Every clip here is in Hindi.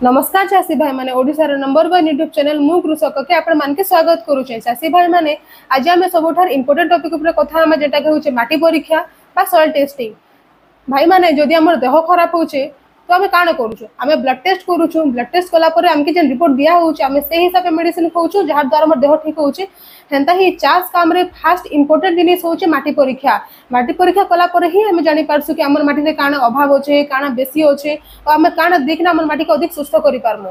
नमस्कार चाषी भाई माने ओडिशार नंबर 1 यूट्यूब चैनल मु कृषक के आपण मान के स्वागत करूचे। चाषी भाई माने आज आमे सबठार इंपोर्टेंट टॉपिक ऊपर कथा हम जेटा के होचे माटी परीक्षा बा सॉइल टेस्टिंग। भाई माने जदि हमर देह खराब होचे तो आमे काना करूछु, आमे ब्लड टेस्ट करूछु। ब्लड टेस्ट कला परे हमके जे रिपोर्ट दिया होचे आमे से हिसाब मेडिसिन खाउछु जहार द्वारा हमर देह ठीक होचे। हेंता ही चाष काम रे फास्ट इंपोर्टेंट जिनिस होचे माटी परीक्षा। माटी परीक्षा कला परे ही हमें जानि पारसु कि हमर माटी रे काना अभाव होचे, काना बेसी होचे और हमें काना देखना हमर माटी को अधिक सुस्थ करि पारमु।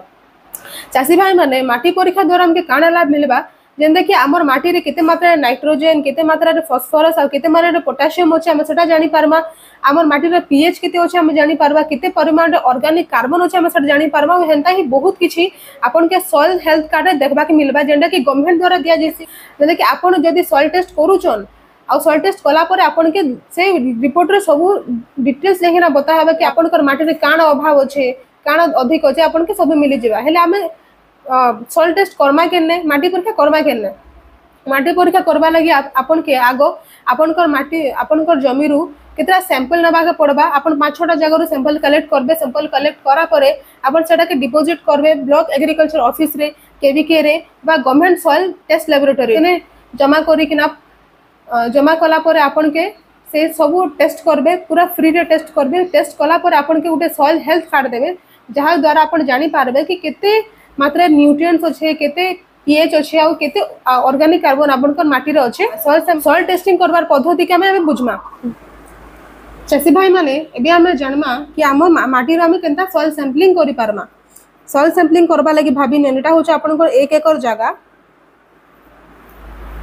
चाषी भाई माने माटी परीक्षा द्वारा हमके काना लाभ मिलबा जेंदा कि हमर माटी रे केते मात्रा रे नाइट्रोजन, केते मात्रा रे फास्फोरस और केते मात्रा रे पोटेशियम होचे हमें सेटा जानि पारमा। हमर माटी रे पीएच केते होचे हमें जानि पारबा, केते परिमाण रे ऑर्गेनिक कार्बन होचे हमें सेटा जानि पारबा। हेंता ही बहुत किछि आपन के सॉइल हेल्थ कार्ड रे देखबा के मिलबा जेंदा कि गवर्नमेंट द्वारा दिया जैसी। जेंदा कि आपन जदि सॉइल टेस्ट करूछन आ सॉइल टेस्ट कला परे आपन के से रिपोर्ट रे सब डिटेल्स लेखिना बता हबा कि आपन कर माटी रे काना अभाव होचे, काना अधिक होचे आपन के सब मिली जिबा। हेले हमें सॉइल टेस्ट करमा केने, माटी परीक्षा करमा केने। माटी परीक्षा करबा लगी आपन के आगो आपन कर माटी आपन कर जमी रु केतरा सैंपल नबा के पड़बा। आपन 5-6टा जगह रु सैंपल कलेक्ट करबे। सैंपल कलेक्ट करा परे आपन सेटा के डिपॉजिट करबे ब्लॉक एग्रीकल्चर ऑफिस रे, केवीके रे बा गवर्नमेंट सॉइल टेस्ट लैबोरेटरी ने जमा करी किना जमा कला परे आपन के से सब टेस्ट करबे, पूरा फ्री रे टेस्ट करबे। टेस्ट कला परे आपन के उटे सॉइल हेल्थ कार्ड देबे जहां द्वारा आपन जानि पारबे कि केते मात्रा न्यूट्रिएंट्स अच्छे, केते पीएच अच्छे और केते ऑर्गेनिक कार्बन आपन कर माटी रे अच्छे। सॉइल टेस्टिंग करबार पद्धति के हमें बुझमा। चाषी भाई माने एबे हमें जानमा कि हम माटी रे हमें केनता सॉइल सैंपलिंग करि पारमा। सॉइल सैंपलिंग करबा लागि भाबी नेन एटा होचे आपन कर 1 एकड़ जगह।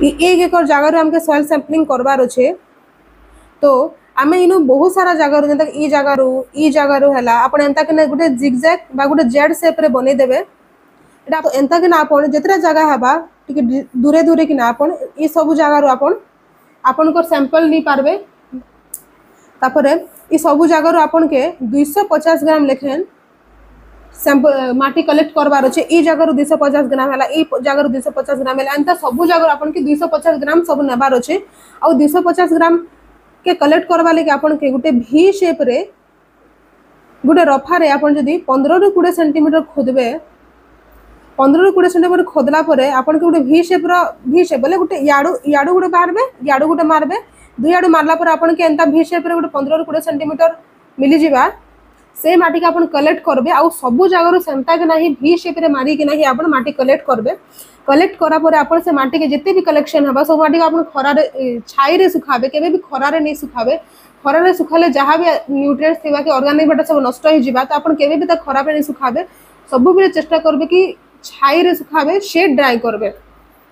1 एकड़ जगह रे हमके सॉइल सैंपलिंग करबार अच्छे तो आमे इनो बहुत सारा जगह रो जेंता ई जगह रो हला आपन एंता के गुटे जिगजैग बा गुटे जेड शेप रे बनै देबे। एटा तो एंता के ना आपन जेतरा जगह हबा टिके दूरे दूरे कि ना आपन ई सब जगह रो आपन को सैंपल नी पारबे। तापरे ई सब जगह रो आपन के 250 ग्राम लेखेन सैंपल माटी कलेक्ट करबार अछि। ई जगह रो 250 ग्राम हला, ई जगह रो 250 ग्राम हला, एंता सब जगह आपन के 250 ग्राम सब नेबार अछि। और 250 ग्राम के कलेक्ट करबा लागि आपन के गुटे भी शेप रे गुटे रफा रे आपन जदी 15 रु 20 सेंटीमीटर खोदबे। 15 रु 20 सेंटीमीटर खोदला परे आपन के गुटे भी शेप बोले गुटे याडू गुटे मारबे, याडू गुटे मारबे। दुई याडू मारला परे आपन के एंता भी शेप रे गुटे 15 रु 20 सेंटीमीटर मिली जिबा। से माटी के आपन कलेक्ट करबे आ सब जगह रो सेंता के नाही भी शेप रे मारी के नाही आपन माटी कलेक्ट करबे। कलेक्ट करा परे आपन से माटी के जिते भी कलेक्शन हबा सब माटी के आपन खरा रे छाई रे सुखाबे, केबे भी खरा रे नहीं सुखाबे। खरा रे सुखाले जहां भी न्यूट्रिएंट्स थिबा के ऑर्गेनिक मैटर सब नष्ट हो जिबा तो आपन केबे भी त खरा पे नहीं सुखाबे। सब बेले चेष्टा करबे कि छाई रे सुखाबे, शेड ड्राई करबे।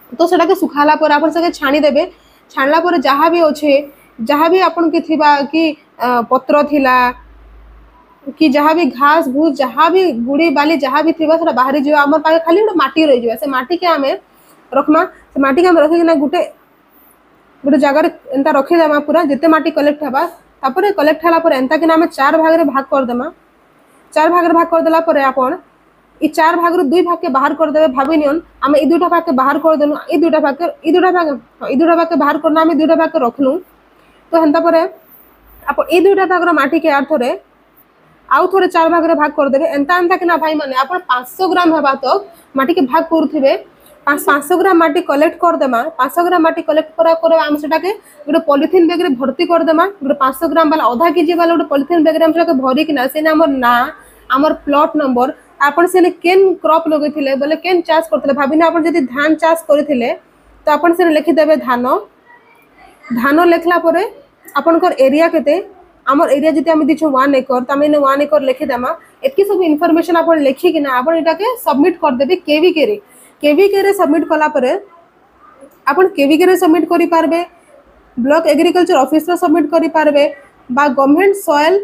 तो सेटा के सुखाला पर आपन सके छानी देबे। छानला पर जहां भी होछे, जहां भी आपन के थिबा कि पत्र थिला कि जहां भी घास भूस जहां भी गुड़ी बाली जहां भी थिबा सेटा बाहरी जिवा। हमर पाके खाली ଗୋଟେ माटी रहि जिवा। से माटी के हमें रखमा, से माटी के हम रखि ना गुटे जगह रे एंता रखि देमा पूरा जते माटी कलेक्ट हबा। तापरे कलेक्ट हला पर एंता के ना हमें 4 भाग रे भाग कर देमा। 4 भाग रे भाग कर देला परे आपन ई 4 भाग रो 2 भाग के बाहर कर देबे। भाबी नियन हमें ई 2टा भाग के बाहर कर देनु। ई 2टा भाग के बाहर करना हमें 2टा भाग के रखलु। तो हेंता परे आपन ई 2टा भाग रो माटी के अर्थ रे आउ थोड़े 4 भाग रे भाग कर देबे। एंता कि ना भाई माने आपन 500 ग्राम हेबा तक माटी के भाग करथिबे। 500 ग्राम माटी कलेक्ट कर देमा। 500 ग्राम माटी कलेक्ट करा हम सेटा के गुटे पॉलिथीन बैग रे भर्ती कर देमा। गुटे 500 ग्राम वाला आधा केजी वाला गुटे पॉलिथीन बैग रे हम सेटा के भरी कि ना से हमर ना हमर प्लॉट नंबर आपन से केन क्रॉप लगैथिले बोले केन चाष करथिले। भाबिना आपन जदी धान चाष करथिले तो आपन से लिखि देबे धान लेखला परे आपन कर एरिया केते हमर एरिया जति हम दिछु 1 एकड़ त हम 1 एकड़ लिखि देमा। एतकी सब इन्फॉर्मेशन आपन लिखि कि ना आपन एटा के सबमिट कर देबे केवीके रे सबमिट कला परे आपन केवीके रे सबमिट करि पारबे, ब्लॉक एग्रीकल्चर ऑफिस रे सबमिट करि पारबे बा गवर्नमेंट सॉइल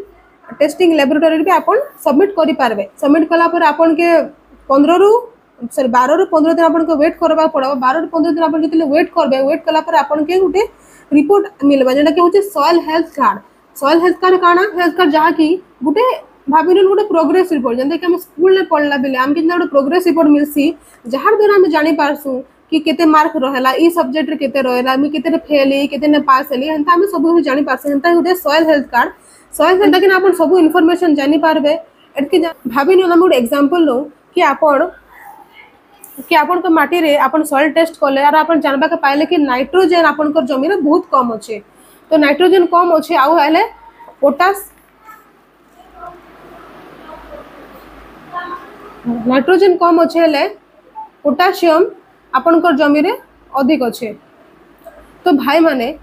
टेस्टिंग लैबोरेटरी रे आपन सबमिट करि पारबे। सबमिट कला परे आपन के 12 रु 15 दिन आपन को वेट करबा पड़ो। 12 रु 15 दिन आपन जति वेट करबे। वेट कला परे आपन के गुटे रिपोर्ट मिलबा जेना के होचे soil health card. Soil health card काना हेल्थ कार्ड जहा की गुटे भाबिरन गुटे प्रोग्रेस रिपोर्ट जेंते कि हम स्कूल में पढ़ला बेले हम कितना गुटे प्रोग्रेस रिपोर्ट मिलसी जहार द्वारा हम जानि पारसु कि केते मार्क रहला, ई सब्जेक्ट रे केते रहला, मी केते फेल ही केते ने पास हेली। हंता हम सब जानि पारसे। हंता गुटे soil health card. Soil health के अपन सब इन्फॉर्मेशन जानि पारबे। एटकी भाभी नियो गोटे एग्जांपल लो कि आपण को माटी रे आपण सॉइल टेस्ट कले और आपण जानबा के पाइले कि नाइट्रोजन आपण को जमीन रे बहुत कम अच्छे। तो नाइट्रोजन कम अच्छे आउ हेले पोटास नाइट्रोजन कम अच्छे हेले पोटासियम आपण को जमीन रे अधिक अच्छे। तो भाई माने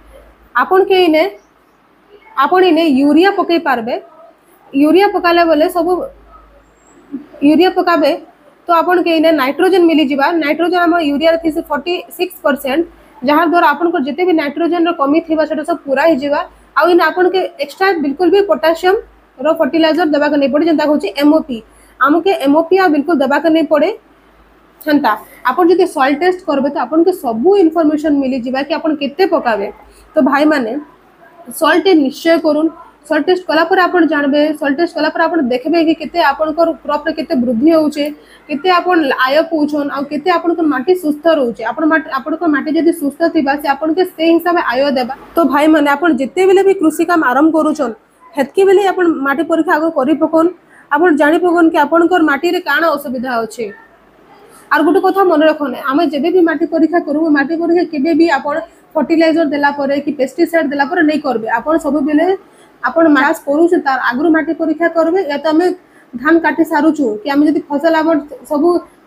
आपण के इने यूरिया पकई पारबे। यूरिया पकाले बोले सब यूरिया पकाबे तो आपण के इने नाइट्रोजन मिली जिबा। नाइट्रोजन हम यूरिया रे थी 46% जहां द्वारा आपण को जते भी नाइट्रोजन रो कमी थिबा सेटा सब पूरा ही जिबा। आ इन आपण के एक्स्ट्रा बिल्कुल भी पोटासियम रो फर्टिलाइजर देबा के नै पड़े जनता होची एमओपी। हमके एमओपी आ बिल्कुल देबा के नै पड़े छंता। आपण जति सॉइल टेस्ट करबे तो आपण के सब इन्फॉर्मेशन मिली जिबा कि आपण केते पकाबे। तो भाई माने सॉइल टेस्ट निश्चय करून। सॉइल टेस्ट कला पर आपण जानबे। सॉइल टेस्ट कला पर आपण देखबे कि केते आपण को क्रॉप रे केते वृद्धि होउचे, केते आपण आय पउछन आ केते आपण को माटी सुस्थ रहउचे। आपण को माटी जदी सुस्थ थिबा से आपण के से हिसाब आय देबा। तो भाई माने आपण जते बेले भी कृषि काम आरंभ करूछन हेतके बेले आपण माटी परीक्षा आगो करि पकोन। आपण जानि पकोन कि आपण को माटी रे काना असुविधा होचे। आर गुटे कथा मन रखने आमे जेबे भी माटी परीक्षा करू माटी परीक्षा केबे भी आपण फर्टिलाइजर देला परे कि पेस्टिसाइड देला परे नहीं करबे। आपण सब बेले आपण मास करू से तार आगु माटी परीक्षा करबे। या तो हमें धान काटी सारुचु कि हमें जदी फसल आम सब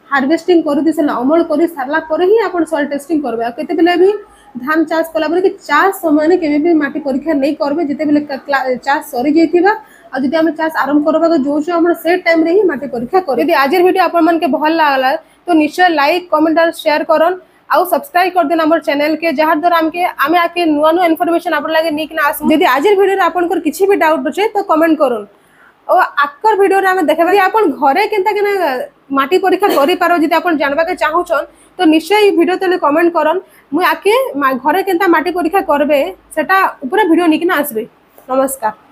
हार्वेस्टिंग करू दिसला अमल करी सारला परे ही आपण सॉइल टेस्टिंग करबे। केते बेले भी धान चाष कला परे कि चाष समय ने केबे भी माटी परीक्षा नहीं करबे। जते बेले चाष सरी जैथिबा आ जदी हमें चाष आरंभ करबा को जोश हम से टाइम रे ही माटी परीक्षा कर। यदि आज वीडियो आपण मन के भल लागला तो निश्चय लाइक कमेंट और शेयर करन आउ सब्सक्राइब कर देन हमर चैनल के जहां द्वारा आमे आके नुवा नुवा इन्फॉर्मेशन आपण लागे निक ना आसु। यदि आज वीडियो रे आपण को किछि भी डाउट होचे तो कमेंट करन और आकर वीडियो रे हमें देखबा कि आपण घरे केनता केना माटी परीक्षा करि पारो। जदि आपण जानबा के चाहूछन तो निश्चय ई वीडियो तले कमेंट करन। मु आके घरे केनता माटी परीक्षा करबे सेटा ऊपर वीडियो निक ना आसबे। नमस्कार।